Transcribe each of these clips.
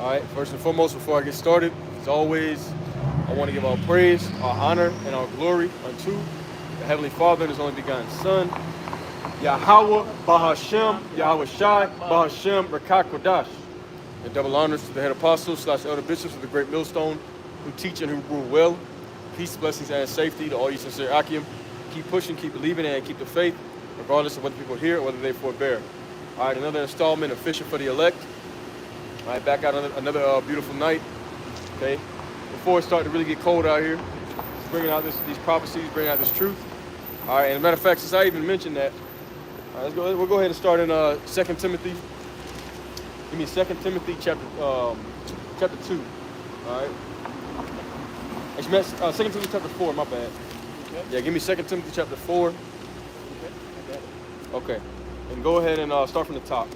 All right, first and foremost, before I get started, as always, I want to give all praise, our honor, and our glory unto the Heavenly Father and His only begotten Son, Yahweh, Bahashem, Yahweh Shai, Bahashem, Rakak Kodash. And double honors to the head apostles / elder bishops of the great millstone who teach and who rule well. Peace, blessings, and safety to all you sincere Akim. Keep pushing, keep believing, and keep the faith, regardless of whether people hear or whether they forbear. All right, another installment of Fishing for the Elect. All right, back out another beautiful night. Okay, before it started to really get cold out here, bringing out these prophecies, bringing out this truth. All right, and as a matter of fact, since I even mentioned that, all right, we'll go ahead and start in 2 Timothy. Give me 2 Timothy chapter 2. All right. Actually, 2 Timothy chapter 4. My bad. Okay. Yeah, give me 2 Timothy chapter 4. Okay, I got it. Okay, and go ahead and start from the top.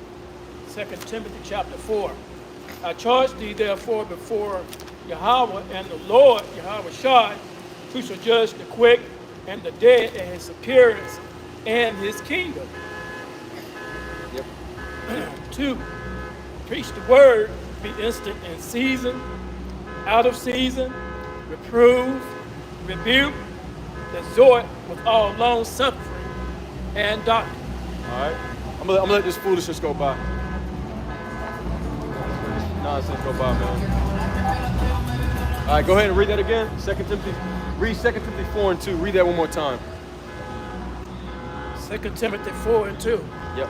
2 Timothy chapter 4. I charge thee therefore before Yahweh and the Lord Yahweh Shai, who shall judge the quick and the dead at his appearance and his kingdom. Yep. 2. Preach the word, be instant in season, out of season, reprove, rebuke, exhort with all long suffering and doctrine. All right. I'm gonna let this foolishness go by. Nonsense go by, man. All right, go ahead and read that again. 2 Timothy. Read 2 Timothy 4 and 2. Read that one more time. 2 Timothy 4 and 2. Yep.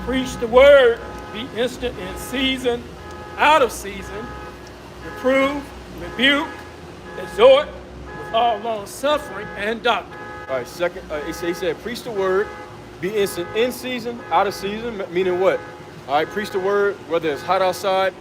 Preach the word, be instant in season, out of season, reprove, rebuke, exhort with all long suffering and doctrine. All right, he said, preach the word, be instant in season, out of season, meaning what? All right, preach the word, whether it's hot outside,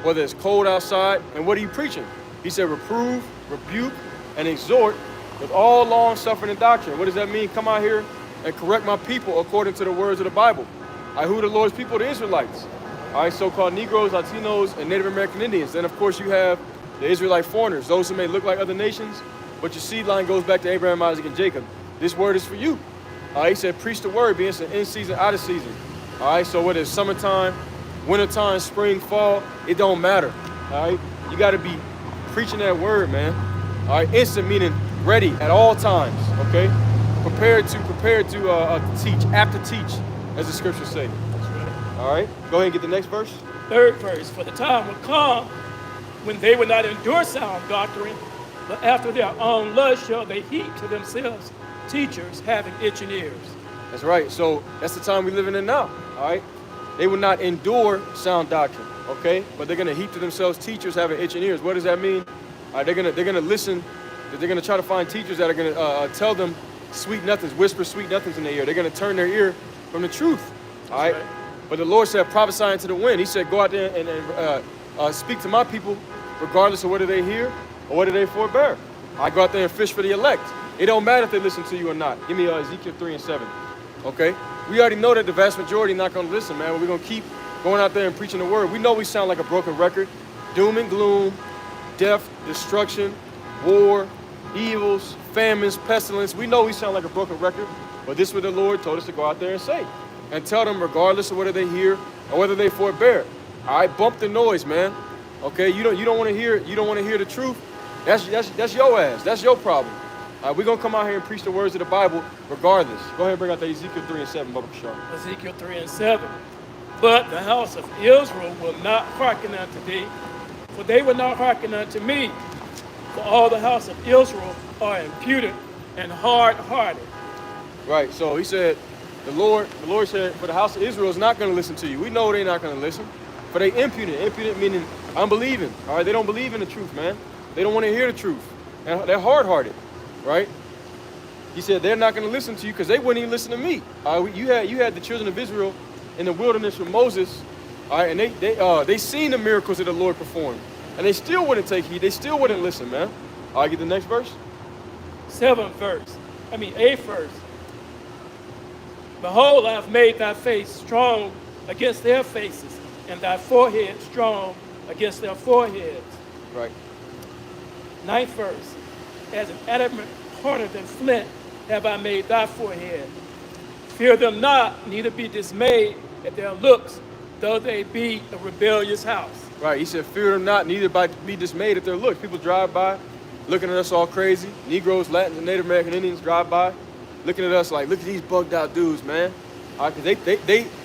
whether it's cold outside, and what are you preaching? He said, reprove, rebuke, and exhort with all long suffering and doctrine. What does that mean? Come out here and correct my people according to the words of the Bible. All right, who are the Lord's people? The Israelites. All right, so-called Negroes, Latinos, and Native American Indians. Then, of course, you have the Israelite foreigners, those who may look like other nations, but your seed line goes back to Abraham, Isaac, and Jacob. This word is for you. All right, he said, preach the word, be instant in season, out of season. All right, so whether it's summertime, wintertime, spring, fall, it don't matter. All right, you got to be preaching that word, man. All right, instant meaning ready at all times. Okay, prepared to teach, apt to teach, as the scriptures say. All right, go ahead and get the next verse. 3rd verse, for the time will come when they will not endure sound doctrine, but after their own lust shall they heap to themselves teachers having itching ears. That's right. So that's the time we're living in now. All right, they will not endure sound doctrine. Okay, but they're gonna heap to themselves teachers having itching ears. What does that mean? All right, they're gonna listen. They're gonna try to find teachers that are gonna tell them sweet nothings, whisper sweet nothings in their ear. They're gonna turn their ear from the truth. All right. But the Lord said, prophesy into the wind. He said, go out there and speak to my people, regardless of whether they hear or whether they forbear. I go out there and fish for the elect. It don't matter if they listen to you or not. Give me Ezekiel 3 and 7. Okay? We already know that the vast majority are not going to listen, man. We're going to keep going out there and preaching the word. We know we sound like a broken record. Doom and gloom, death, destruction, war, evils, famines, pestilence. We know we sound like a broken record. But this is what the Lord told us to go out there and say. And tell them regardless of whether they hear or whether they forbear. All right, bump the noise, man. Okay, you don't want to hear the truth. That's your ass. That's your problem. All right, we're gonna come out here and preach the words of the Bible regardless. Go ahead and bring out the Ezekiel 3 and 7, Bubba Kishar. Ezekiel 3 and 7. But the house of Israel will not hearken unto thee, for they will not hearken unto me. For all the house of Israel are impudent and hard-hearted. Right. So he said. The Lord said, for the house of Israel is not going to listen to you. We know they're not going to listen. For they impudent. Impudent meaning unbelieving. All right, they don't believe in the truth, man. They don't want to hear the truth. And they're hard-hearted, right? He said they're not going to listen to you because they wouldn't even listen to me. You had the children of Israel in the wilderness with Moses, all right, and they seen the miracles that the Lord performed, and they still wouldn't take heed. They still wouldn't listen, man. All right, get the next verse. 8th verse. Behold, I have made thy face strong against their faces, and thy forehead strong against their foreheads. Right. 9th verse. As an adamant harder than flint have I made thy forehead. Fear them not, neither be dismayed at their looks, though they be a rebellious house. Right, he said, fear them not, neither be dismayed at their looks. People drive by, looking at us all crazy. Negroes, Latins, and Native American Indians drive by, looking at us like, look at these bugged out dudes, man. All right, because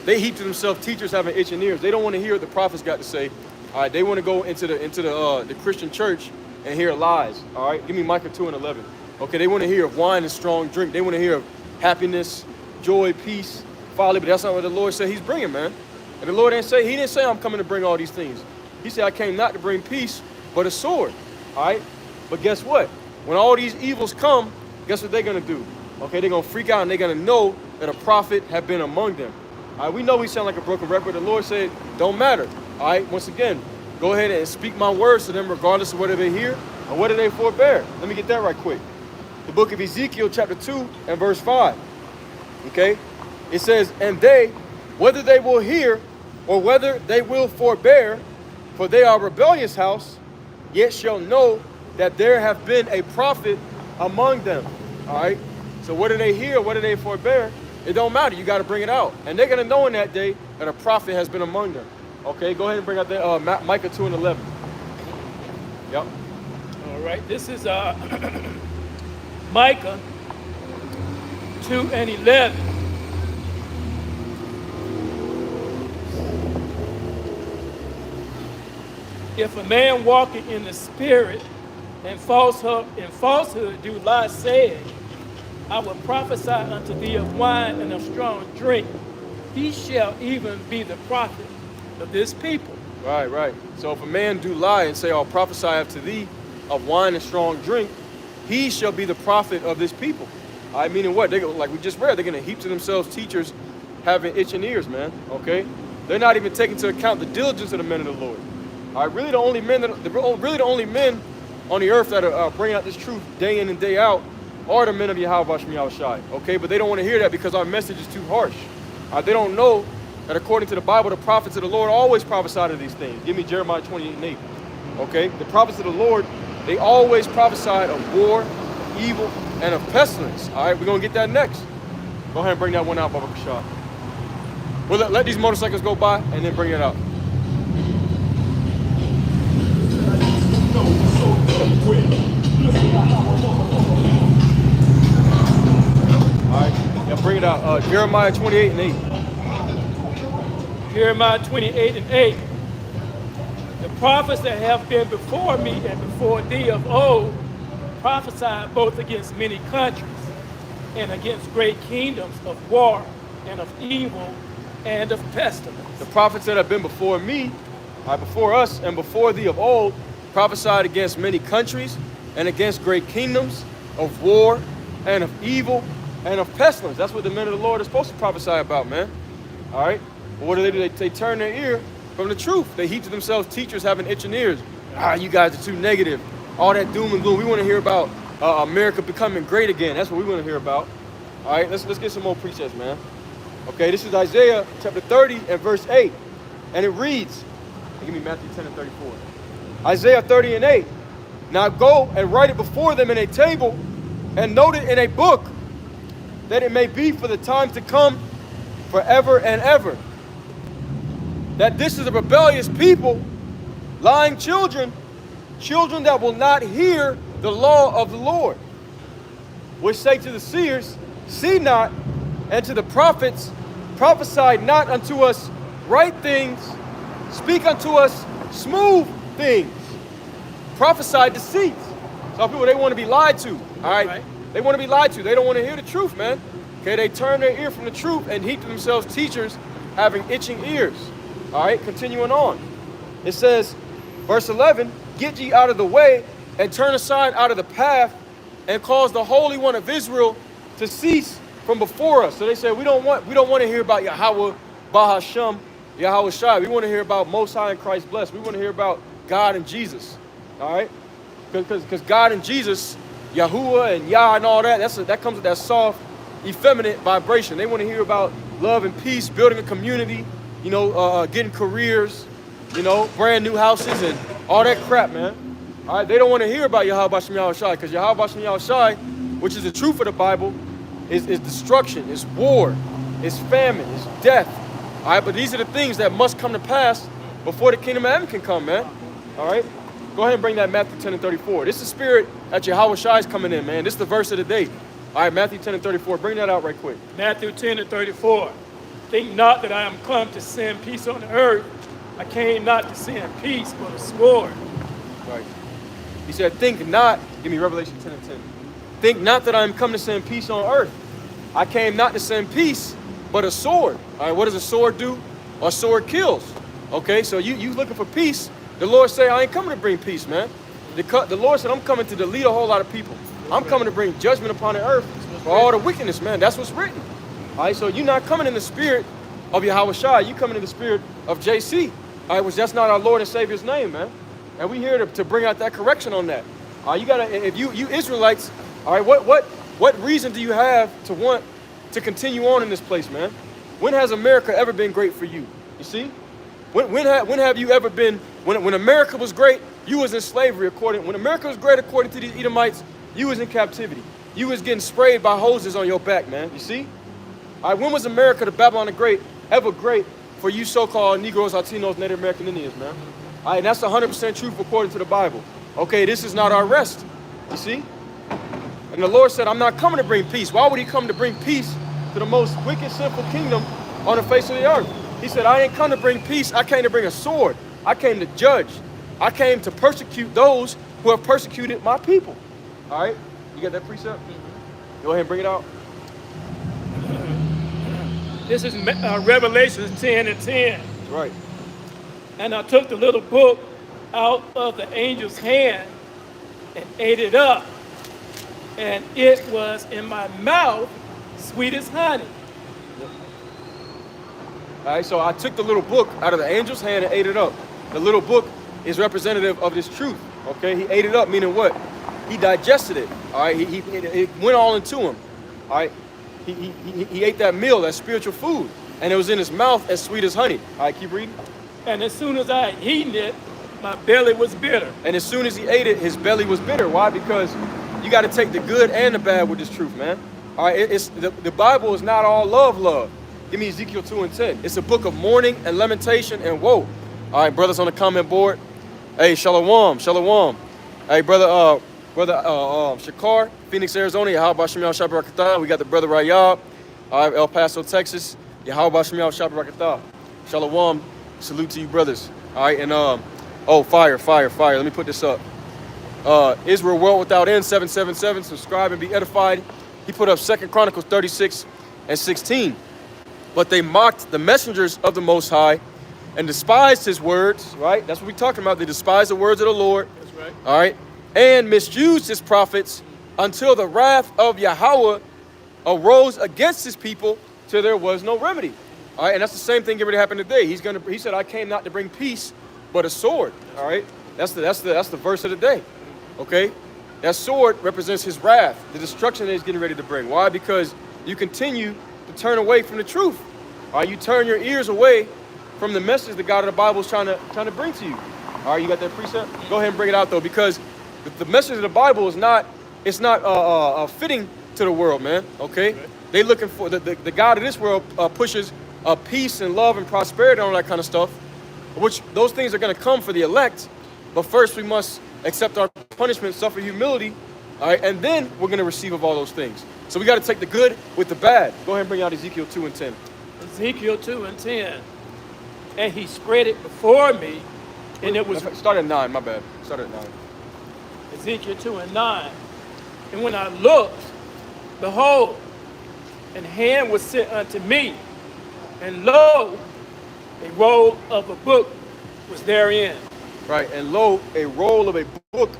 they heap to themselves teachers having itching ears. They don't want to hear what the prophets got to say. All right, they want to go into the Christian church and hear lies. All right, give me Micah 2:11. Okay, they want to hear of wine and strong drink. They want to hear of happiness, joy, peace, folly, but that's not what the Lord said he's bringing, man. And the Lord didn't say I'm coming to bring all these things. He said, I came not to bring peace, but a sword. All right, but guess what? When all these evils come, guess what they're going to do? Okay, they're going to freak out and they're going to know that a prophet had been among them. All right, we know we sound like a broken record. The Lord said, don't matter. All right, once again, go ahead and speak my words to them regardless of whether they hear or whether they forbear. Let me get that right quick. The book of Ezekiel chapter 2 and verse 5. Okay, it says, and they, whether they will hear or whether they will forbear, for they are a rebellious house, yet shall know that there have been a prophet among them. All right, so whether they hear or whether they forbear, it don't matter. You got to bring it out. And they're going to know in that day that a prophet has been among them. Okay, go ahead and bring out that Micah 2:11. Yep. All right, this is Micah 2:11. If a man walking in the spirit and falsehood do lie, saying, I will prophesy unto thee of wine and of strong drink, he shall even be the prophet of this people. Right, right. So if a man do lie and say, I'll prophesy unto thee of wine and strong drink, he shall be the prophet of this people. I mean, what? Like we just read, they're going to heap to themselves teachers having itching ears, man. Okay? They're not even taking into account the diligence of the men of the Lord. All right, really the only men on the earth that are bringing out this truth day in and day out are the men of YawasapHopefulElect777. Okay, but they don't want to hear that because our message is too harsh. They don't know that according to the Bible, the prophets of the Lord always prophesied of these things. Give me Jeremiah 28:8. Okay, the prophets of the Lord, they always prophesied of war, evil, and of pestilence. All right, we're going to get that next. Go ahead and bring that one out, Baba Kashad. Well, let these motorcycles go by and then bring it out. All right, yeah, bring it out. Jeremiah 28:8. Jeremiah 28:8. The prophets that have been before me and before thee of old prophesied both against many countries and against great kingdoms of war and of evil and of pestilence. The prophets that have been before me, before us and before thee of old, prophesied against many countries and against great kingdoms of war and of evil and of pestilence. That's what the men of the Lord are supposed to prophesy about, man. All right? But what do? They turn their ear from the truth. They heap to themselves teachers having itching ears. You guys are too negative. All that doom and gloom. We want to hear about America becoming great again. That's what we want to hear about. All right, let's get some more precepts, man. Okay, this is Isaiah chapter 30 and verse 8. And it reads, give me Matthew 10 and 34. Isaiah 30 and 8. Now go and write it before them in a table and note it in a book, that it may be for the time to come forever and ever. That this is a rebellious people, lying children that will not hear the law of the Lord, which say to the seers, see not, and to the prophets, prophesy not unto us right things, speak unto us smooth things. Prophesy deceits. Some people, they want to be lied to, all right? They want to be lied to. They don't want to hear the truth, man. Okay, they turn their ear from the truth and heap to themselves teachers having itching ears. All right, continuing on. It says, verse 11, get ye out of the way and turn aside out of the path and cause the Holy One of Israel to cease from before us. So they say, we don't want to hear about Yahweh, Bahasham, Yahweh Shai. We want to hear about Most High and Christ blessed. We want to hear about God and Jesus. All right? Because God and Jesus, Yahuwah and Yah and all that, that comes with that soft, effeminate vibration. They want to hear about love and peace, building a community, getting careers, brand new houses and all that crap, man. All right, they don't want to hear about Yahweh Bashem Yahweh Shai, because Yahweh Bashem Yahweh Shai, which is the truth of the Bible, is destruction, is war, is famine, is death. All right, but these are the things that must come to pass before the kingdom of heaven can come, man. All right? Go ahead and bring that Matthew 10 and 34. This is the spirit that Yahushua is coming in, man. This is the verse of the day. All right, Matthew 10 and 34. Bring that out right quick. Matthew 10 and 34. Think not that I am come to send peace on the earth. I came not to send peace, but a sword. Right. He said, think not, give me Revelation 10 and 10. Think not that I am come to send peace on earth. I came not to send peace, but a sword. All right, what does a sword do? A sword kills. Okay, so you looking for peace. The Lord say, I ain't coming to bring peace, man. The Lord said, I'm coming to delete a whole lot of people. I'm coming to bring judgment upon the earth for all the wickedness, man. That's what's written. All right, so you're not coming in the spirit of Yahushua. You coming in the spirit of JC. All right, which that's not our Lord and Savior's name, man. And we here to bring out that correction on that. You gotta, if you Israelites, all right, what reason do you have to want to continue on in this place, man? When has America ever been great for you? You see? When have you ever been, when America was great, you was in slavery when America was great according to these Edomites, you was in captivity. You was getting sprayed by hoses on your back, man. You see? All right, when was America, the Babylon the Great, ever great for you so-called Negroes, Latinos, Native American Indians, man? All right, and that's 100% truth according to the Bible. Okay, this is not our rest. You see? And the Lord said, I'm not coming to bring peace. Why would he come to bring peace to the most wicked, sinful kingdom on the face of the earth? He said, I ain't come to bring peace. I came to bring a sword. I came to judge. I came to persecute those who have persecuted my people. All right? You got that precept? Go ahead and bring it out. This is Revelation 10 and 10. That's right. And I took the little book out of the angel's hand and ate it up. And it was in my mouth sweet as honey. All right, so I took the little book out of the angel's hand and ate it up. The little book is representative of this truth, okay? He ate it up, meaning what? He digested it, all right? It went all into him, all right? He ate that meal, that spiritual food, and it was in his mouth as sweet as honey. All right, keep reading. And as soon as I had eaten it, my belly was bitter. And as soon as he ate it, his belly was bitter. Why? Because you got to take the good and the bad with this truth, man. All right, the Bible is not all love. Give me Ezekiel 2 and 10. It's a book of mourning and lamentation and woe. All right, brothers on the comment board. Hey, shalom. Hey, brother Shakar, Phoenix, Arizona. Yahweh Shem Yahweh Shabbat. We got the brother Rayab, all right, El Paso, Texas. Yahweh Shem Yahweh Shabbat. Shalom. Salute to you, brothers. All right, and oh, fire. Let me put this up. Israel World Without End 777. Subscribe and be edified. He put up 2 Chronicles 36 and 16. But they mocked the messengers of the Most High and despised his words, right? That's what we're talking about. They despised the words of the Lord. That's right. All right. And misused his prophets until the wrath of Yahweh arose against his people till there was no remedy. All right. And that's the same thing getting ready to happen today. He said, I came not to bring peace, but a sword. All right. That's the verse of the day. Okay. That sword represents his wrath, the destruction that he's getting ready to bring. Why? Because you continue to turn away from the truth. All right, you turn your ears away from the message that God of the Bible is trying to bring to you. All right, you got that precept? Go ahead and bring it out though, because the message of the Bible is not fitting to the world, man. Okay, they looking for the God of this world pushes peace and love and prosperity and all that kind of stuff, which those things are going to come for the elect. But first, we must accept our punishment, suffer humility, all right, and then we're going to receive of all those things. So we got to take the good with the bad. Go ahead and bring out Ezekiel 2 and 10. Ezekiel 2 and 10. And he spread it before me, and it was... Start at 9, my bad. Start at 9. Ezekiel 2 and 9. And when I looked, behold, an hand was sent unto me, and lo, a roll of a book was therein. Right, and lo, a roll of a book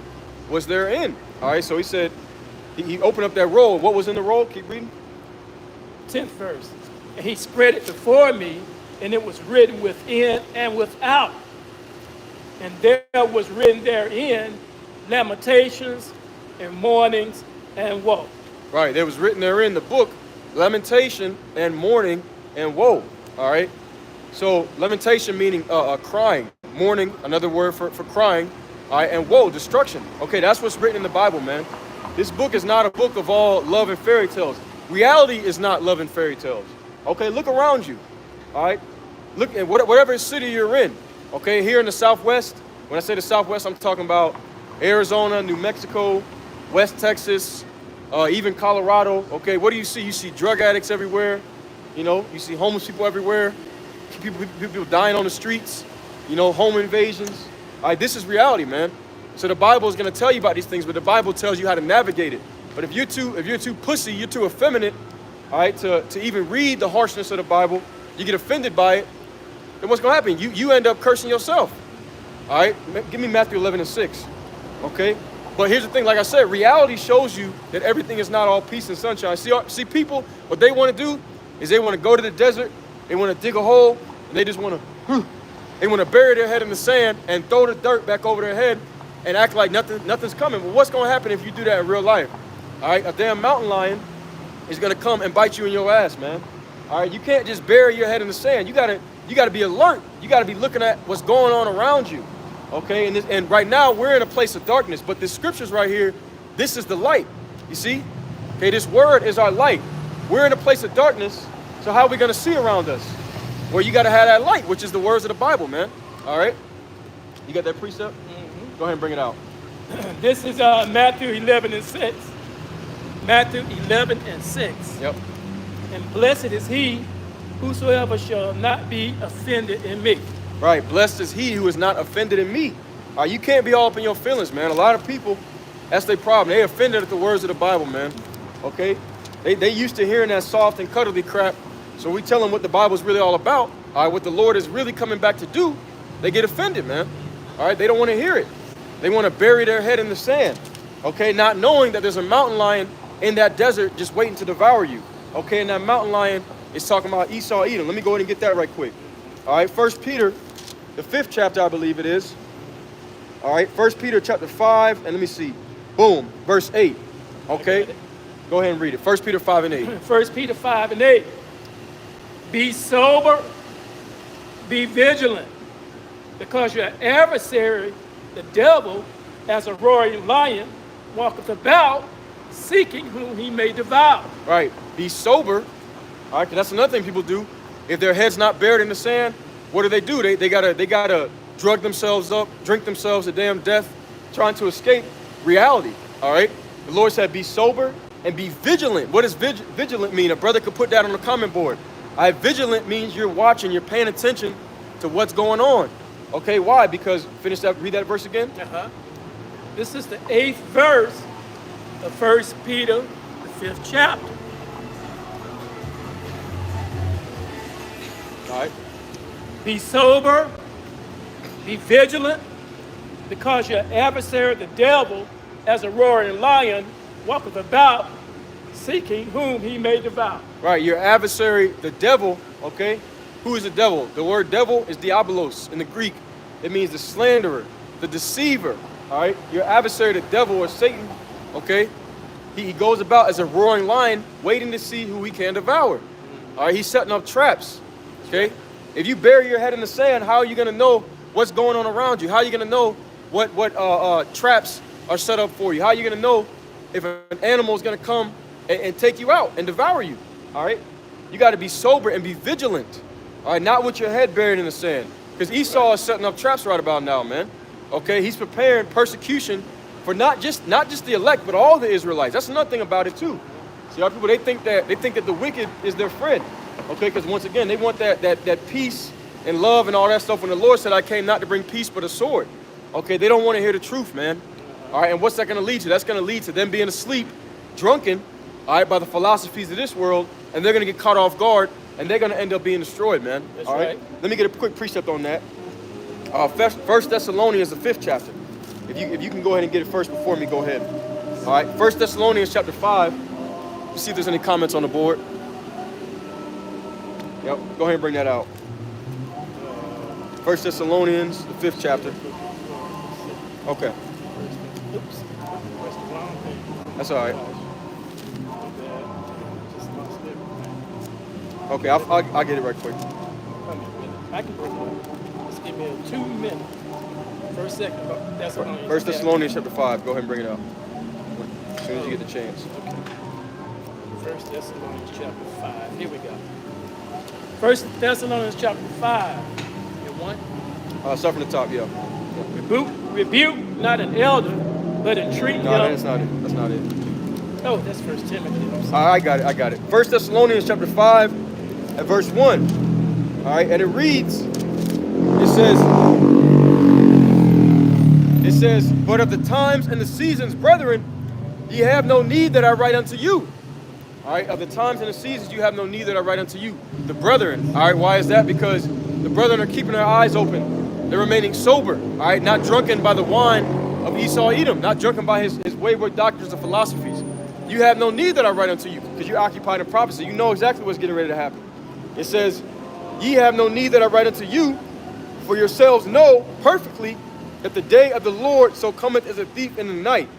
was therein. All right, so he said, he opened up that roll. What was in the roll? Keep reading. 10th verse. And he spread it before me, and it was written within and without. And there was written therein lamentations and mournings and woe. Right, there was written therein the book, lamentation and mourning and woe. All right, so lamentation meaning crying, mourning, another word for crying, all right, and woe, destruction. Okay, that's what's written in the Bible, man. This book is not a book of all love and fairy tales. Reality is not love and fairy tales. Okay, look around you. All right, look at whatever city you're in. Okay, here in the Southwest, when I say the Southwest, I'm talking about Arizona, New Mexico, West Texas, even Colorado. Okay, what do you see? You see drug addicts everywhere. You know, you see homeless people everywhere. People dying on the streets. You know, home invasions. All right, this is reality, man. So the Bible is going to tell you about these things, but the Bible tells you how to navigate it. But if you're too pussy, you're too effeminate, all right, to even read the harshness of the Bible, you get offended by it, then what's going to happen? You end up cursing yourself. All right, give me Matthew 11:6. Okay, but here's the thing. Like I said, reality shows you that everything is not all peace and sunshine. See, people, what they want to do is they want to go to the desert, they want to dig a hole, and they just want to bury their head in the sand and throw the dirt back over their head and act like nothing's coming. But what's going to happen if you do that in real life? All right, a damn mountain lion is going to come and bite you in your ass, man. All right, you can't just bury your head in the sand. You gotta be alert. You gotta be looking at what's going on around you. Okay, and right now we're in a place of darkness, but the scriptures right here, this is the light. You see? Okay, this word is our light. We're in a place of darkness, so how are we gonna see around us? Well, you gotta have that light, which is the words of the Bible, man. All right? You got that precept? Mm-hmm. Go ahead and bring it out. This is Matthew 11:6. Matthew 11:6. Yep. And blessed is he whosoever shall not be offended in me. Right, blessed is he who is not offended in me. You can't be all up in your feelings, man. A lot of people, that's their problem. They offended at the words of the Bible, man. Okay? They used to hearing that soft and cuddly crap. So we tell them what the Bible is really all about. All right, what the Lord is really coming back to do. They get offended, man. All right, they don't want to hear it. They want to bury their head in the sand. Okay, not knowing that there's a mountain lion in that desert just waiting to devour you. Okay, and that mountain lion is talking about Esau, Edom. Let me go ahead and get that right quick. All right, 1 Peter, the 5th chapter, I believe it is. All right, 1 Peter chapter 5, and let me see. Boom, verse 8. Okay, go ahead and read it. 1 Peter 5 and 8. 1 Peter 5 and 8. Be sober, be vigilant, because your adversary, the devil, as a roaring lion, walketh about, seeking whom he may devour. Right, be sober. All right, 'cause that's another thing people do. If their head's not buried in the sand, what do? They gotta drug themselves up, drink themselves to damn death, trying to escape reality. All right. The Lord said, "Be sober and be vigilant." What does vigilant mean? A brother could put that on the comment board. All right, vigilant means you're watching, you're paying attention to what's going on. Okay, why? Because finish that. Read that verse again. This is the 8th verse of 1 Peter, the 5th chapter. All right. Be sober, be vigilant, because your adversary, the devil, as a roaring lion, walketh about, seeking whom he may devour. Right, your adversary, the devil, okay? Who is the devil? The word devil is diabolos in the Greek. It means the slanderer, the deceiver, all right? Your adversary, the devil, or Satan, okay? He goes about as a roaring lion, waiting to see who he can devour. All right, he's setting up traps, okay? If you bury your head in the sand, how are you going to know what's going on around you? How are you going to know what traps are set up for you? How are you going to know if an animal is going to come and take you out and devour you? All right, you got to be sober and be vigilant. All right, not with your head buried in the sand, because Esau is setting up traps right about now, man. Okay, he's preparing persecution for not just the elect, but all the Israelites. That's another thing about it too. See, our people, they think that the wicked is their friend. Okay, because once again, they want that peace and love and all that stuff. When the Lord said, "I came not to bring peace but a sword." Okay, they don't want to hear the truth, man. All right, and what's that going to lead to? That's going to lead to them being asleep, drunken, all right, by the philosophies of this world, and they're going to get caught off guard, and they're going to end up being destroyed, man. That's all right. Let me get a quick precept on that. 1 Thessalonians, the 5th chapter. If you can go ahead and get it first before me, go ahead. All right, 1 Thessalonians chapter 5. Let's see if there's any comments on the board. Yep, go ahead and bring that out. 1 Thessalonians, the 5th chapter. Okay. Oops. That's all right. Okay, I'll get it right quick. I can bring it up. Just give me 2 minutes. First second. Thessalonians. 1 Thessalonians chapter 5. Go ahead and bring it up. As soon as you get the chance. Okay. 1 Thessalonians chapter 5. Here we go. 1 Thessalonians chapter 5. And 1. Start from the top, yeah. Rebuke not an elder, but entreat him. No, that's not it. That's not it. Oh, that's 1 Timothy. I got it. 1 Thessalonians chapter 5 at verse 1. All right, and it reads, it says, but of the times and the seasons, brethren, ye have no need that I write unto you. All right, of the times and the seasons, you have no need that I write unto you. The brethren, all right, why is that? Because the brethren are keeping their eyes open. They're remaining sober, all right, not drunken by the wine of Esau Edom, not drunken by his wayward doctrines and philosophies. You have no need that I write unto you, because you're occupied in prophecy. You know exactly what's getting ready to happen. It says, ye have no need that I write unto you, for yourselves know perfectly that the day of the Lord so cometh as a thief in the night.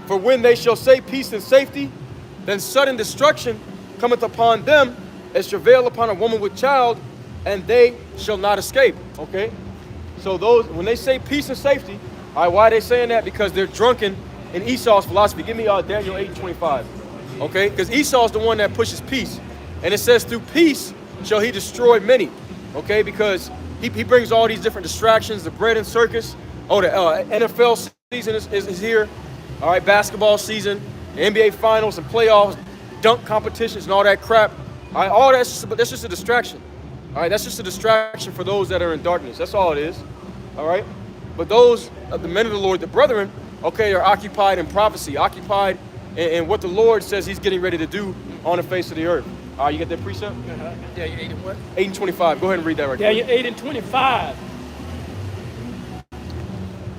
For when they shall say peace and safety, then sudden destruction cometh upon them as travail upon a woman with child, and they shall not escape. Okay? So those, when they say peace and safety, all right, why are they saying that? Because they're drunken in Esau's philosophy. Give me Daniel 8:25. Okay? Because Esau's the one that pushes peace. And it says through peace shall he destroy many. Okay? Because he brings all these different distractions, the bread and circus. Oh, the NFL season is here. All right, basketball season, the NBA finals and playoffs, dunk competitions and all that crap. All right, all that's just a distraction. All right, that's just a distraction for those that are in darkness. That's all it is. All right, but those the men of the Lord, the brethren, okay, are occupied in prophecy, occupied in what the Lord says He's getting ready to do on the face of the earth. All right, you get that precept? Daniel 8 and what? 8:25. Go ahead and read that right there. Daniel 8 and 25.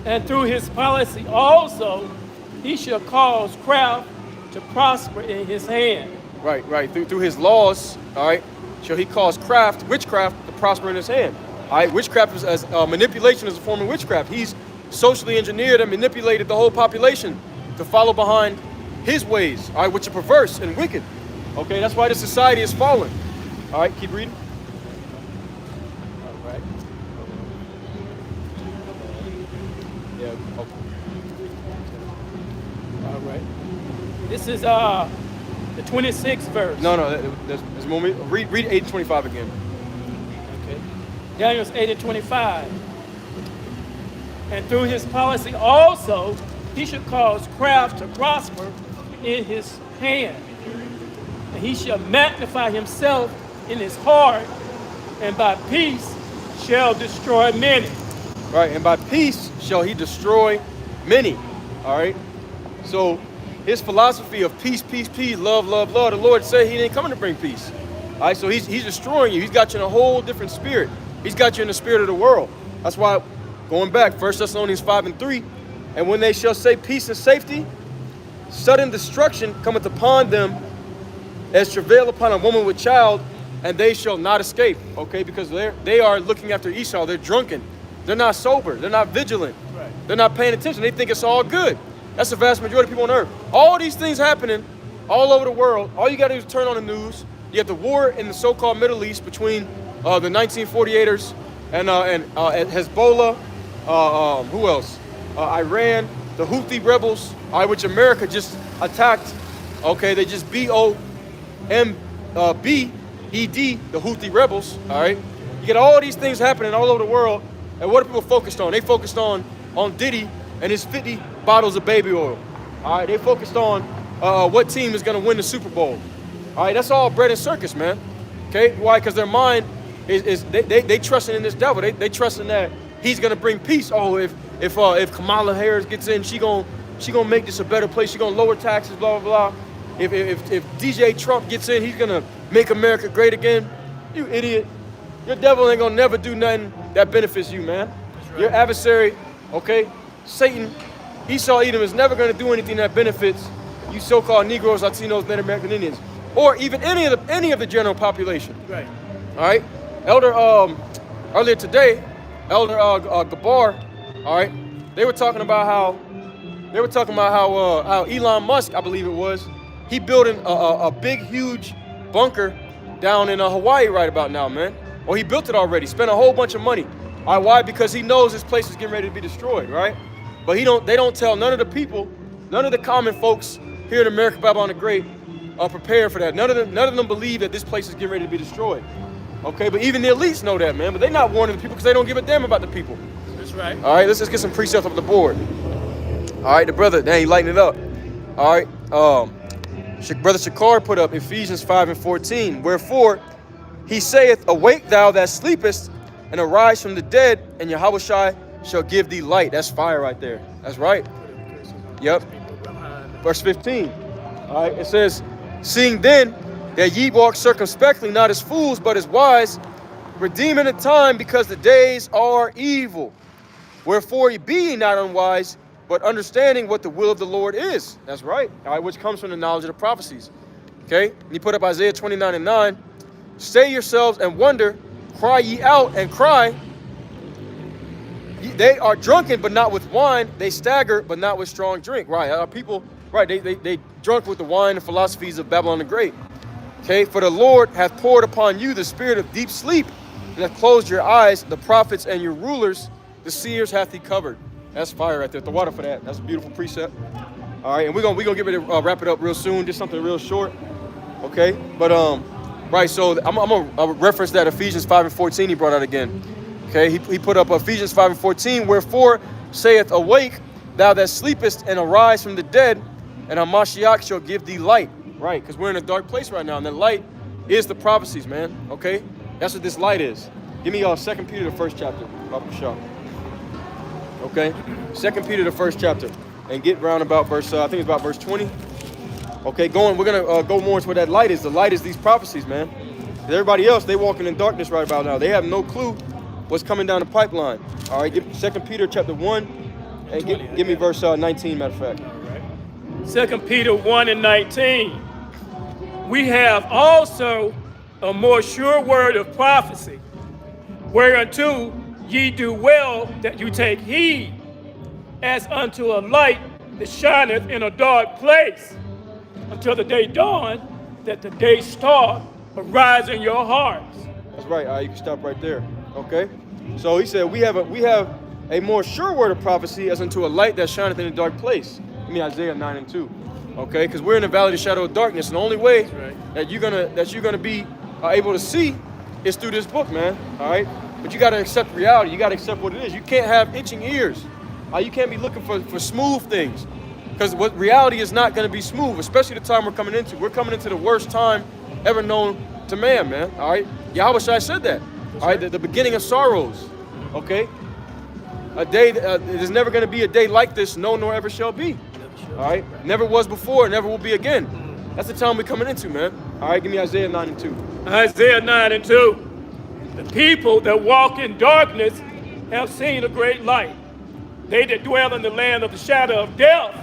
And through his policy also, he shall cause craft to prosper in his hand. Right. Through his laws, all right, shall he cause witchcraft to prosper in his hand. All right, witchcraft is as manipulation is a form of witchcraft. He's socially engineered and manipulated the whole population to follow behind his ways, all right, which are perverse and wicked. Okay, that's why the society is fallen. All right, keep reading. All right. Yeah. Okay. All right. This is the 26th verse. No, there's more. Read 8:25 again. Okay. Daniel's 8 and 25. And through his policy also, he should cause craft to prosper in his hand. And he shall magnify himself in his heart, and by peace shall destroy many. Right, and by peace shall he destroy many. All right. So his philosophy of peace, love, the Lord said he ain't coming to bring peace. All right, so he's destroying you. He's got you in a whole different spirit. He's got you in the spirit of the world. That's why, going back, 1 Thessalonians 5 and 3, and when they shall say peace and safety, sudden destruction cometh upon them as travail upon a woman with child, and they shall not escape. Okay, because they are looking after Esau. They're drunken. They're not sober. They're not vigilant. Right. They're not paying attention. They think it's all good. That's the vast majority of people on earth. All these things happening all over the world. All you got to do is turn on the news. You have the war in the so-called Middle East between the 1948ers and Hezbollah. Who else? Iran, the Houthi rebels, which America just attacked. Okay, they just B-O-M-B-E-D, the Houthi rebels. All right, you get all these things happening all over the world, and what are people focused on? They focused on Diddy and his 50 bottles of baby oil. All right, they focused on what team is going to win the Super Bowl. All right, that's all bread and circus, man. Okay, why? Because their mind is they trusting in this devil. They trusting that he's going to bring peace. Oh, if Kamala Harris gets in, she gonna make this a better place. She gonna lower taxes, blah blah blah. If DJ Trump gets in, he's gonna make America great again. You idiot! Your devil ain't gonna never do nothing that benefits you, man. Right. Your adversary, okay, Satan, Esau Edom is never gonna do anything that benefits you so-called Negroes, Latinos, Native American Indians, or even any of the general population. Right. All right. Elder, earlier today, Elder Gabar, all right, they were talking about how Elon Musk, I believe it was, he building a big, huge bunker down in Hawaii right about now, man. Or he built it already, spent a whole bunch of money. All right, why? Because he knows this place is getting ready to be destroyed, right? But they don't tell none of the people, none of the common folks here in America, Babylon the Great, are prepared for that. None of them believe that this place is getting ready to be destroyed. Okay, but even the elites know that, man. But they're not warning the people because they don't give a damn about the people. That's right. All right, let's just get some precepts off the board. All right, the brother, dang, he lighting it up. All right, brother Shakar put up Ephesians 5:14. Wherefore, he saith, awake thou that sleepest, and arise from the dead, and Yahushua shall give thee light. That's fire right there. That's right. Yep. Verse 15. All right, it says, seeing then that ye walk circumspectly, not as fools, but as wise, redeeming the time, because the days are evil. Wherefore be ye not unwise, but understanding what the will of the Lord is. That's right. All right, which comes from the knowledge of the prophecies. Okay, and he put up Isaiah 29:9. Stay yourselves and wonder, cry ye out and cry. They are drunken, but not with wine. They stagger, but not with strong drink. Right, people, right, they drunk with the wine and philosophies of Babylon the Great. Okay, for the Lord hath poured upon you the spirit of deep sleep, and hath closed your eyes, the prophets and your rulers, the seers hath he covered. That's fire right there. The water for that. That's a beautiful precept. All right, and we're gonna get ready to wrap it up real soon. Just something real short. Okay, but right. So I'm gonna reference that Ephesians 5:14 he brought out again. Okay, he put up Ephesians 5:14. Wherefore saith, awake thou that sleepest, and arise from the dead, and Hamashiach shall give thee light. Right, because we're in a dark place right now, and the light is the prophecies, man. Okay, that's what this light is. Give me 2 Peter the first chapter. Okay, 2 Peter the first chapter, and get round about verse. I think it's about verse 20. Okay, we're gonna go more into what that light is. The light is these prophecies, man. Everybody else, they walking in darkness right about now. They have no clue what's coming down the pipeline. All right, 2 Peter chapter 1, and give me verse 19. Matter of fact. All right. 2 Peter 1:19. We have also a more sure word of prophecy, whereunto ye do well that you take heed, as unto a light that shineth in a dark place, until the day dawn, that the day star arise in your hearts. That's right. All right, you can stop right there. Okay. So he said we have a more sure word of prophecy, as unto a light that shineth in a dark place. I mean Isaiah 9:2. Okay, because we're in the valley of the shadow of darkness, and the only way that you're gonna be able to see is through this book, man. All right, but you gotta accept reality. You gotta accept what it is. You can't have itching ears. You can't be looking for smooth things, because what reality is not gonna be smooth, especially the time we're coming into. We're coming into the worst time ever known to man, man. All right, Yahushua said that. All right, the beginning of sorrows. Okay, a day. There's never gonna be a day like this. No, nor ever shall be. All right, never was before, never will be again. That's the time we're coming into, man. All right, give me Isaiah 9:2. Isaiah 9:2. The people that walk in darkness have seen a great light. They that dwell in the land of the shadow of death,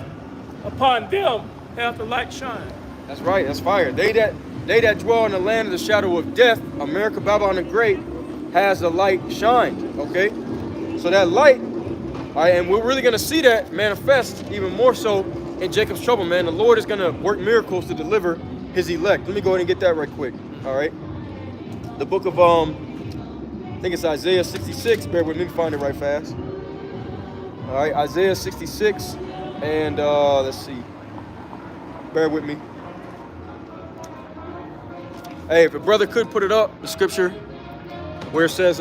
upon them hath the light shine. That's right. That's fire. They that dwell in the land of the shadow of death, America, Babylon the Great, has the light shined. Okay, so that light. All right, and we're really going to see that manifest even more so in Jacob's trouble, man. The Lord is going to work miracles to deliver his elect. Let me go ahead and get that right quick. All right. The book of, I think it's Isaiah 66. Bear with me, find it right fast. All right, Isaiah 66. And let's see. Bear with me. Hey, if a brother could put it up, the scripture where it says,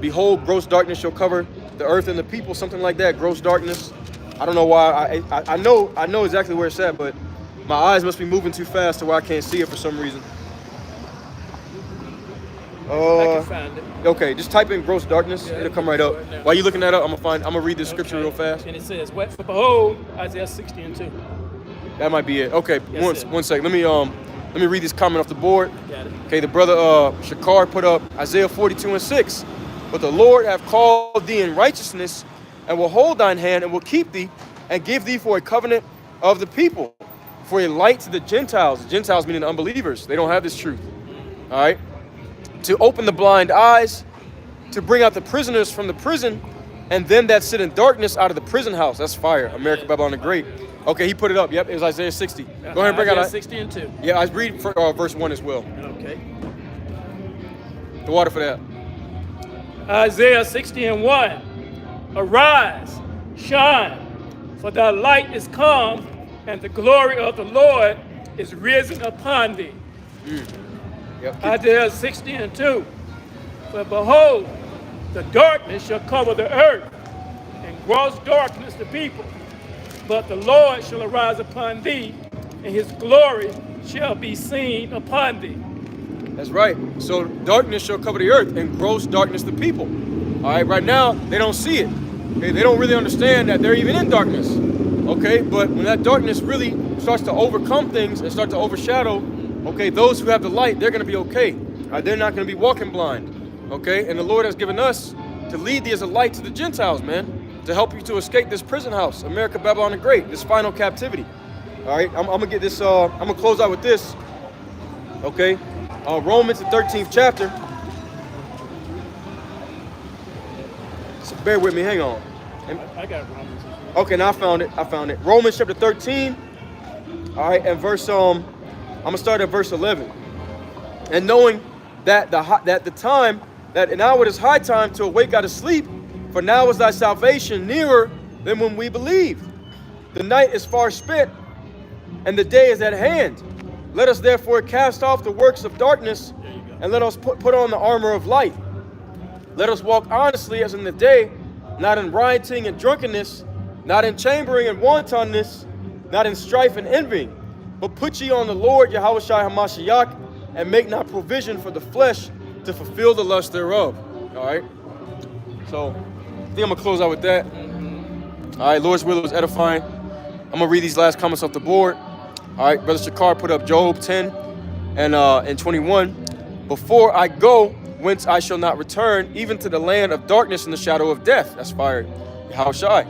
behold, gross darkness shall cover the earth and the people, something like that, gross darkness. I don't know why. I know exactly where it's at, but my eyes must be moving too fast to where I can't see it for some reason. I can find it. Okay, just type in gross darkness. It'll come right up. While you looking that up, I'm gonna read this scripture real fast. And it says, "What for behold, Isaiah 60:2." That might be it. Okay, one second. Let me read this comment off the board. Got it. Okay, the brother Shakar put up Isaiah 42:6. But the Lord hath called thee in righteousness, and will hold thine hand, and will keep thee, and give thee for a covenant of the people, for a light to the Gentiles. The Gentiles meaning the unbelievers. They don't have this truth. All right. To open the blind eyes, to bring out the prisoners from the prison, and them that sit in darkness out of the prison house. That's fire. America, Babylon the Great. Okay, he put it up. Yep, it was Isaiah 60. Go ahead and bring out Isaiah 60:2. Yeah, I read verse 1 as well. Okay. The water for that. Isaiah 60:1. Arise, shine, for thy light is come, and the glory of the Lord is risen upon thee. Yep. Isaiah 60:2. For behold, the darkness shall cover the earth, and gross darkness the people. But the Lord shall arise upon thee, and his glory shall be seen upon thee. That's right. So darkness shall cover the earth, and gross darkness the people. All right, right now, they don't see it. Okay, they don't really understand that they're even in darkness. Okay, but when that darkness really starts to overcome things and start to overshadow, okay, those who have the light, they're going to be okay. All right, they're not going to be walking blind. Okay, and the Lord has given us to lead thee as a light to the Gentiles, man, to help you to escape this prison house, America, Babylon the Great, this final captivity. All right, I'm gonna get this. I'm gonna close out with this. Okay, Romans, the 13th chapter. So bear with me. Hang on. I got Romans. Okay, now I found it. Romans chapter 13. All right, and verse. I'm gonna start at verse 11. And knowing that the time that now it is high time to awake out of sleep, for now is thy salvation nearer than when we believed. The night is far spent, and the day is at hand. Let us therefore cast off the works of darkness, and let us put on the armor of light. Let us walk honestly as in the day, not in rioting and drunkenness, not in chambering and wantonness, not in strife and envying, but put ye on the Lord Yahushua Hamashiach, and make not provision for the flesh to fulfill the lust thereof. All right. So I think I'm gonna close out with that. All right, Lord's will is edifying. I'm gonna read these last comments off the board. All right, Brother Shakar put up Job 10 and 21. Before I go, whence I shall not return, even to the land of darkness and the shadow of death. That's fire. How shy.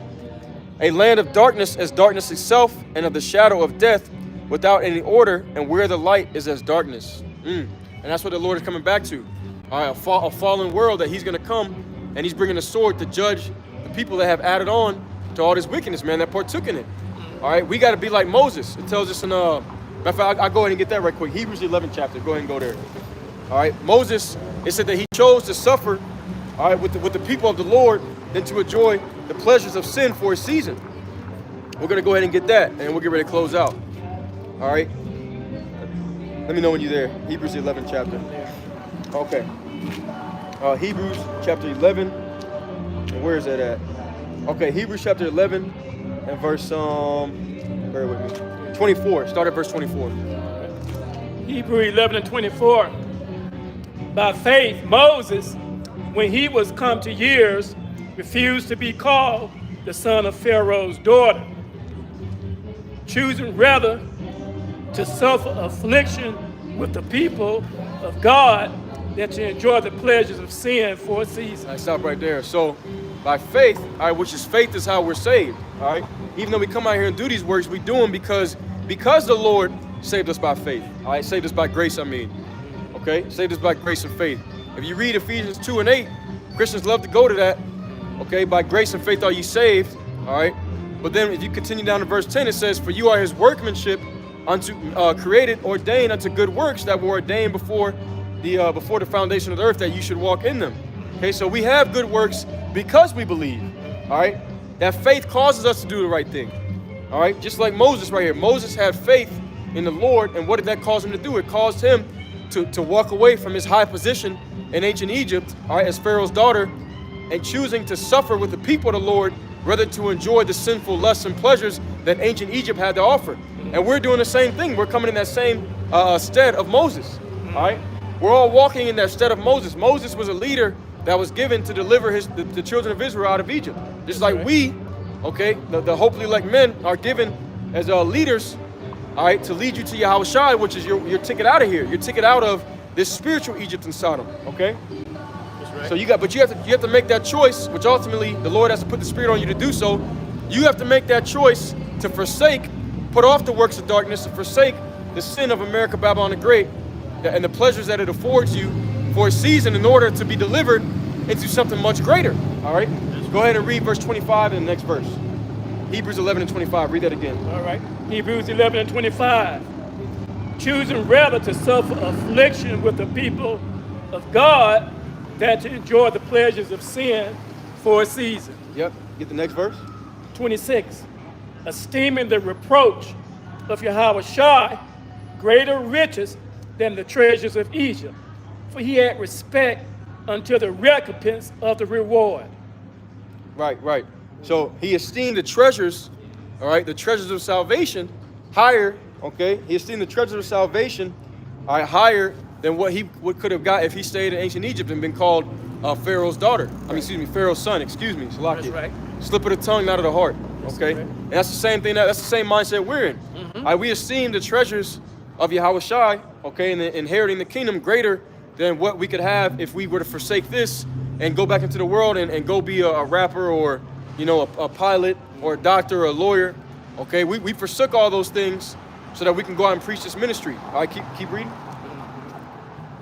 A land of darkness as darkness itself, and of the shadow of death, without any order, and where the light is as darkness. And that's what the Lord is coming back to. All right, a fallen world that he's gonna come, and he's bringing a sword to judge the people that have added on to all this wickedness, man, that partook in it. All right, we got to be like Moses. It tells us in, matter of fact, I'll go ahead and get that right quick. Hebrews 11 chapter, go ahead and go there. All right, Moses, it said that he chose to suffer, all right, with the people of the Lord than to enjoy the pleasures of sin for a season. We're going to go ahead and get that, and we'll get ready to close out. All right, let me know when you're there. Hebrews 11 chapter. Okay. Hebrews chapter 11, and where is that at? Okay, Hebrews chapter 11 and verse, bear with me, 24. Start at verse 24. Hebrews 11 and 24. By faith, Moses, when he was come to years, refused to be called the son of Pharaoh's daughter, choosing rather to suffer affliction with the people of God than to enjoy the pleasures of sin for a season. I stop right there. So, by faith, all right, which is faith is how we're saved, all right? Even though we come out here and do these works, we do them because the Lord saved us by faith, all right? Saved us by grace, I mean, okay? Saved us by grace and faith. If you read Ephesians 2 and 8, Christians love to go to that, okay? By grace and faith are ye saved, all right? But then if you continue down to verse 10, it says, for you are his workmanship, created, ordained unto good works that were ordained before the foundation of the earth, that you should walk in them. Okay, so we have good works because we believe, all right? That faith causes us to do the right thing, all right? Just like Moses right here. Moses had faith in the Lord, and what did that cause him to do? It caused him to walk away from his high position in ancient Egypt, all right, as Pharaoh's daughter, and choosing to suffer with the people of the Lord rather to enjoy the sinful lusts and pleasures that ancient Egypt had to offer. And we're doing the same thing. We're coming in that same stead of Moses, all right? We're all walking in that stead of Moses. Moses was a leader that was given to deliver the children of Israel out of Egypt. Just like we, okay, the hopefully elect men are given as leaders, all right, to lead you to Yahushua, which is your ticket out of here. Your ticket out of this spiritual Egypt and Sodom, okay? That's right. So you have to make that choice, which ultimately the Lord has to put the Spirit on you to do so. You have to make that choice to put off the works of darkness, and forsake the sin of America, Babylon the Great, and the pleasures that it affords you for a season in order to be delivered into something much greater, all right? Go ahead and read verse 25 in the next verse. Hebrews 11 and 25, read that again. All right, Hebrews 11 and 25. Choosing rather to suffer affliction with the people of God than to enjoy the pleasures of sin for a season. Yep, get the next verse. 26. Esteeming the reproach of Yahushua greater riches than the treasures of Egypt, for he had respect unto the recompense of the reward. Right, right. So he esteemed the treasures, all right, the treasures of salvation higher, okay? He esteemed the treasures of salvation higher than what he could have got if he stayed in ancient Egypt and been called Pharaoh's daughter. I mean, excuse me, Pharaoh's son, excuse me. That's right. Slip of the tongue, not of the heart, okay? Right. And that's the same thing, that's the same mindset we're in. All right, we esteem the treasures of Yahawashi, okay, and inheriting the kingdom greater than what we could have if we were to forsake this and go back into the world and go be a rapper or, you know, a pilot or a doctor or a lawyer, okay? We forsook all those things so that we can go out and preach this ministry. All right, keep reading.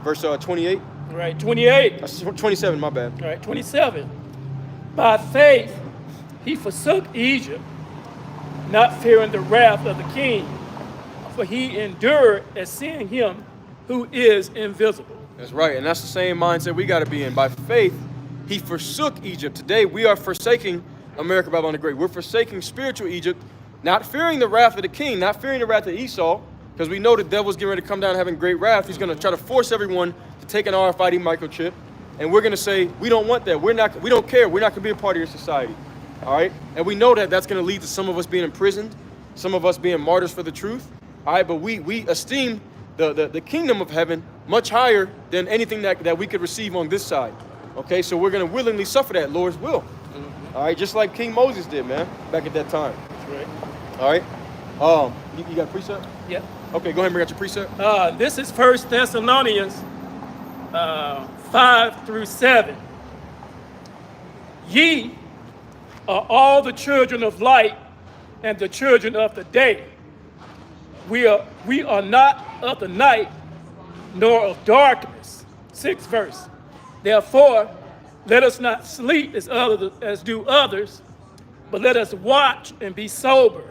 Verse 28. All right, 28. 27, my bad. All right, 27. By faith he forsook Egypt, not fearing the wrath of the king, for he endured as seeing him who is invisible. That's right, and that's the same mindset we got to be in. By faith, he forsook Egypt. Today, we are forsaking America, Babylon the Great. We're forsaking spiritual Egypt, not fearing the wrath of the king, not fearing the wrath of Esau, because we know the devil's getting ready to come down having great wrath. He's going to try to force everyone to take an RFID microchip, and we're going to say, we don't want that. We don't care. We're not going to be a part of your society, all right? And we know that that's going to lead to some of us being imprisoned, some of us being martyrs for the truth, all right? But we esteem the kingdom of heaven much higher than anything that we could receive on this side. Okay, so we're going to willingly suffer that, Lord's will. All right, just like King Moses did, man, back at that time. That's right. All right. You got a precept? Yeah. Okay, go ahead and bring out your precept. This is 1 Thessalonians 5 through 7. Ye are all the children of light and the children of the day. We are not of the night, nor of darkness. 6th verse. Therefore, let us not sleep as do others, but let us watch and be sober.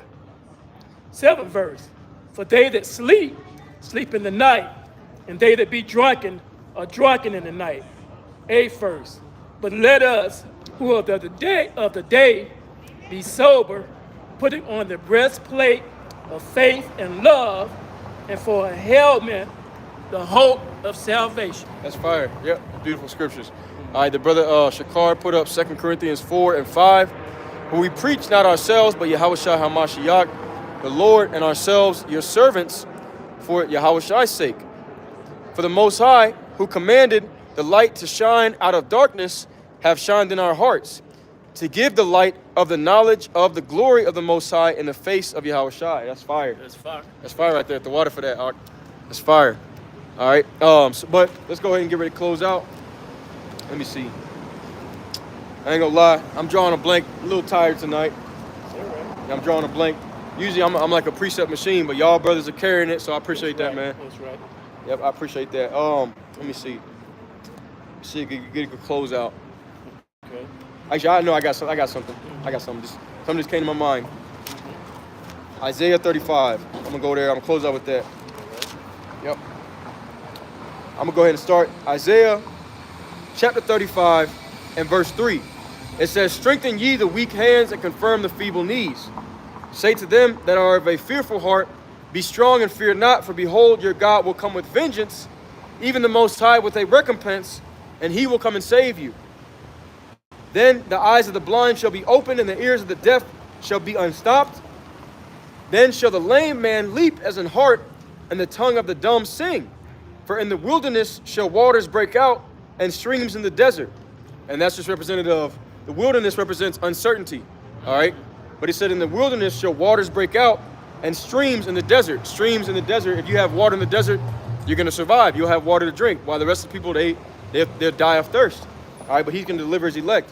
7th verse. For they that sleep, sleep in the night, and they that be drunken are drunken in the night. 8th verse. But let us, who are of the day, be sober, putting on the breastplate of faith and love, and for a helmet, the hope of salvation. That's fire. Yep, beautiful scriptures. All right, the brother Shakar put up 2 Corinthians 4 and 5. For we preach not ourselves, but Yahawashi HaMashiach, the Lord, and ourselves your servants, for Yahawashi's sake. For the Most High, who commanded the light to shine out of darkness, have shined in our hearts, to give the light of the knowledge of the glory of the Most High in the face of Yahawashi. That's fire. That's fire. That's fire right there at the water for that, Ark. That's fire. All right. But let's go ahead and get ready to close out. Let me see. I ain't gonna lie. I'm drawing a blank. A little tired tonight. I'm drawing a blank. Usually I'm like a precept machine, but y'all brothers are carrying it, so I appreciate that, man. That's right. Yep, I appreciate that. Let me see. See if we can get a good close out. Okay. Actually, I know I got something. Something just came to my mind. Isaiah 35. I'm gonna go there. I'm gonna close out with that. Yep. I'm gonna go ahead and start Isaiah chapter 35 and verse 3. It says, strengthen ye the weak hands and confirm the feeble knees. Say to them that are of a fearful heart, be strong and fear not, for behold, your God will come with vengeance, even the Most High with a recompense, and he will come and save you. Then the eyes of the blind shall be opened, and the ears of the deaf shall be unstopped. Then shall the lame man leap as an hart, and the tongue of the dumb sing. For in the wilderness shall waters break out, and streams in the desert. And that's just representative of, the wilderness represents uncertainty, all right? But he said in the wilderness shall waters break out, and streams in the desert. Streams in the desert, if you have water in the desert, you're gonna survive. You'll have water to drink, while the rest of the people, they'll die of thirst. All right, but he's gonna deliver his elect.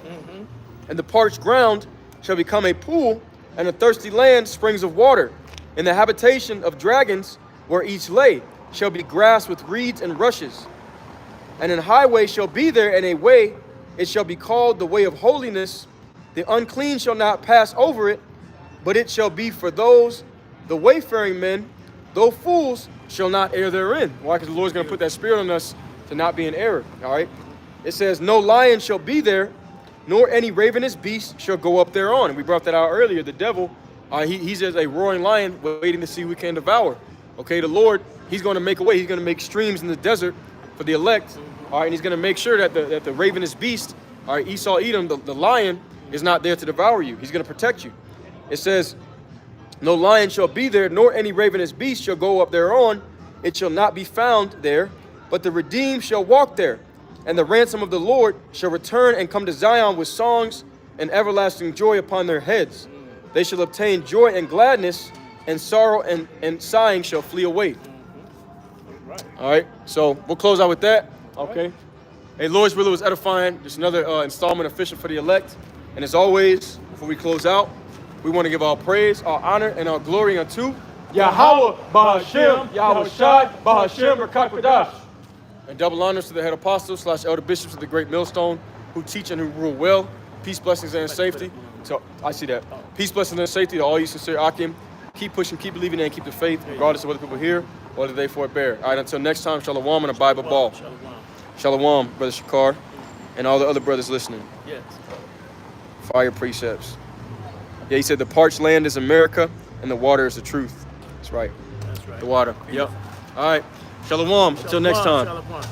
And the parched ground shall become a pool, and the thirsty land springs of water. In the habitation of dragons, where each lay, shall be grass with reeds and rushes. And an highway shall be there, and a way, it shall be called the way of holiness. The unclean shall not pass over it, but it shall be for those, the wayfaring men, though fools, shall not err therein. Why? Because the Lord's going to put that spirit on us to not be in error, all right? It says, no lion shall be there, nor any ravenous beast shall go up thereon. And we brought that out earlier. The devil, he's as a roaring lion waiting to see who we can devour. Okay, the Lord, he's going to make a way. He's going to make streams in the desert for the elect. All right, and he's going to make sure that the ravenous beast, all right, Esau, Edom, the lion, is not there to devour you. He's going to protect you. It says, no lion shall be there, nor any ravenous beast shall go up thereon. It shall not be found there, but the redeemed shall walk there. And the ransom of the Lord shall return and come to Zion with songs and everlasting joy upon their heads. They shall obtain joy and gladness, and sorrow and sighing shall flee away. All right, so we'll close out with that. Okay. Hey, Lord's will was edifying. Just another installment of Fishing for the Elect. And as always, before we close out, we want to give our praise, our honor, and our glory unto Yahweh, Bahashem, Yahweh Shai, Bahashem, Rakakwadash. And double honors to the head apostles / elder bishops of the great millstone who teach and who rule well. Peace, blessings, and safety. So I see that. Peace, blessings, and safety to all you sincere Akim. Keep pushing, keep believing, and keep the faith, regardless of whether people hear or the day for it bear. All right, until next time, Shalom and a Bible ball. Shalom, Brother Shakar, and all the other brothers listening. Yes. Fire precepts. Yeah, he said the parched land is America, and the water is the truth. That's right. That's right. The water. Yep. All right. Shalom. Until next time. Shalom.